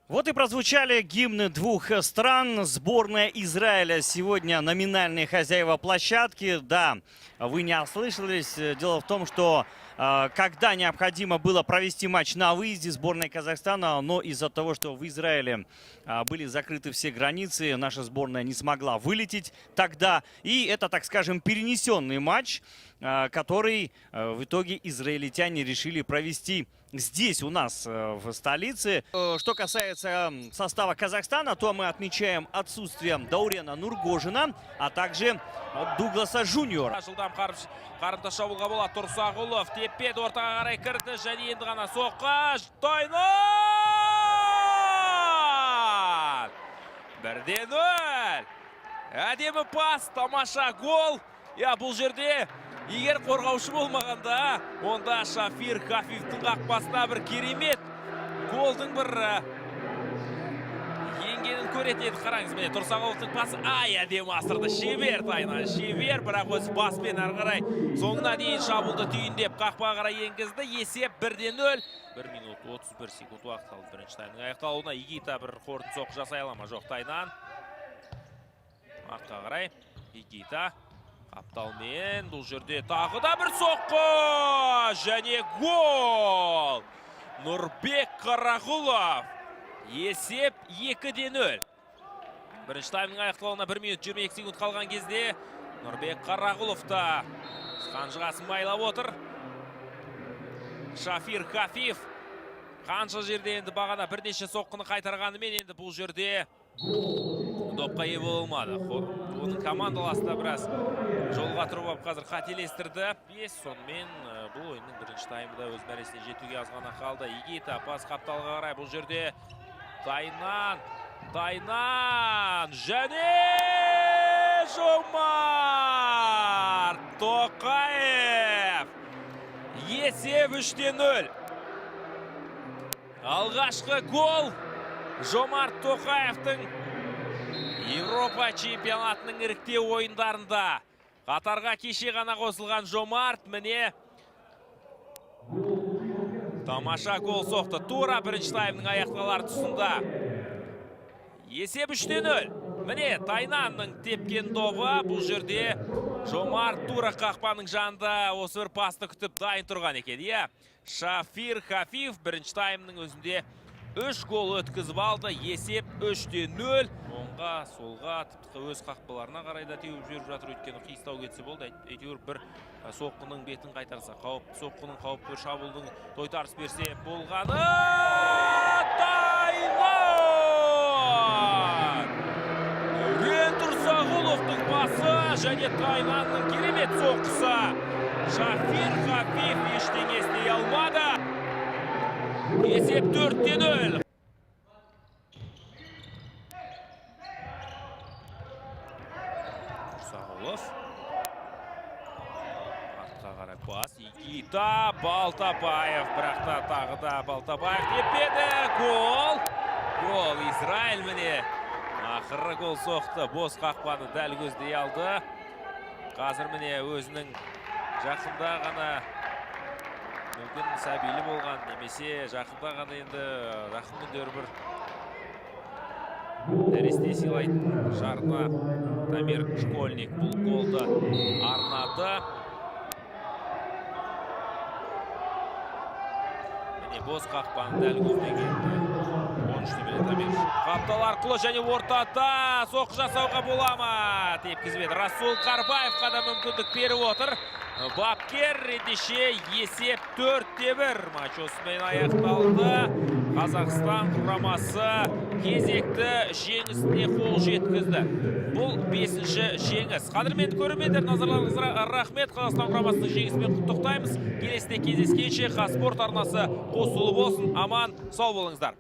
Вот и прозвучали гимны двух стран. Сборная Израиля сегодня номинальные хозяева площадки. Да, вы не ослышались. Дело в том, что когда необходимо было провести матч на выезде сборной Казахстана, но из-за того, что в Израиле были закрыты все границы, наша сборная не смогла вылететь тогда. И это, так скажем, перенесенный матч, который в итоге израильтяне решили провести здесь у нас в столице. Что касается состава Казахстана, то мы отмечаем отсутствие Даурена Нургожина, а также Дугласа Жуниора. Қарымта шабуылға болады. Тұрсағұлов теппеді, ортаға қарай кірді, және енді ғана соққа Тайнан! 1-0. Әдемі пас, тамаша гол. Бұл жерде егер қорғаушы болмағанда, онда Шафир Хафифтің қақпасына бір керемет голдың бір енгенін көретін еді. Қараңыз, міне Тұрсағұловтың пасы әдемі асырды. Шебер Тайнан, шебер, бірақ өз баспен ары қарай соңына дейін шабуылды түйіндеп қақпаға қарай енгізді. Есеп 1-0. 1 минут 31 секунд уақыт қалды бірінші таймның аяқталуына. Игита бір қорытын соққы жасай ала ма? Жоқ, Тайнан. Артқа қарай Игита. Қапталмен бұл жерде тағы да бір соққы және гол! Нұрбек Қарағұлов. Есеп 2-0. Бірінші таймның аяқталуына 1 минут 22 секунд қалған кезде Нұрбек Қарағұлов та қанжығасын майлап отыр. Шафир Хафиф қанша жерде енді бағана бірнеше соққыны қайтарғанымен енді бұл жерде допқа ие болмады. Оның командаласында біраз жолға тұрып алып қазір қателестірді. Сонымен бұл ойынның бірінші таймында өз мәресіне жетуге аз ғана қалды. Игита пас Қапталға қарай бұл жерде Тайнан және Жомарт Тоқаев. Есеп 3-0. Алғашқы гол Жомарт Тоқаевтың Европа чемпионатының іріктеу ойындарында. Қатарға кеше ғана қосылған Жомарт міне тамаша гол соқты. Тура бірінші таймның аяқталар тұсында. Есеп 3-0. Міне Тайнанның тепкен добы. Бұл жерде Жомарт тура қақпаның жанында осы бір пасты күтіп дайын тұрған екен. Шафир Хафиф бірінші таймның өзінде 3 гол өткізіп алды. Есеп 3-0. Оңға, солға, тіпті өз қақпаларына қарайда теуіп жүріп жатыр. Өйткені қиыстау кетсе болды. Әйтеуір бір соққының бетін қайтарса, соққының қауіпті бір шабуылдың тойтарыс берсе болғаны. Тайнан! Өрен Тұрсағұловтың пасы және Тайнанның керемет соққысы. Шафир Хафиф ештеңе істей алмады. Есеп 4-0. Тұрсағұлов. Артқа қарай пас. Игита, Балтабаев. Бірақта тағы да Балтабаев тепеді. Гол. Гол Израиль міне. Ақыры гол соқты. Бос қақпаны дәл көздей алды. Қазір міне өзінің жақында ғана мүмкін сәбейлі болған, немесе жақында ғана енді жақын күндері бір нәресте сыйлайтын жарына Дамир Школьник бұл голды арнады. Міне бос қақпаны дәл көздеген 13-те минут Дамир. Қаптал арқылы және ортада соққы жасауға бола ма? Тепкізбеді. Расул Қарбаевқа да мүмкіндік беріп отыр. Бапкер ендеше есеп 4-1. Матч осымен аяқталды. Қазақстан құрамасы кезекті жеңісіне қол жеткізді. Бұл 5-ші жеңіс. Қадірменді көрермендер, назарларыңызға рахмет. Қазақстан құрамасының жеңісімен құттықтаймыз. Келесіде кездескенше Қазспорт арнасы қосулы болсын. Аман, сау болыңыздар.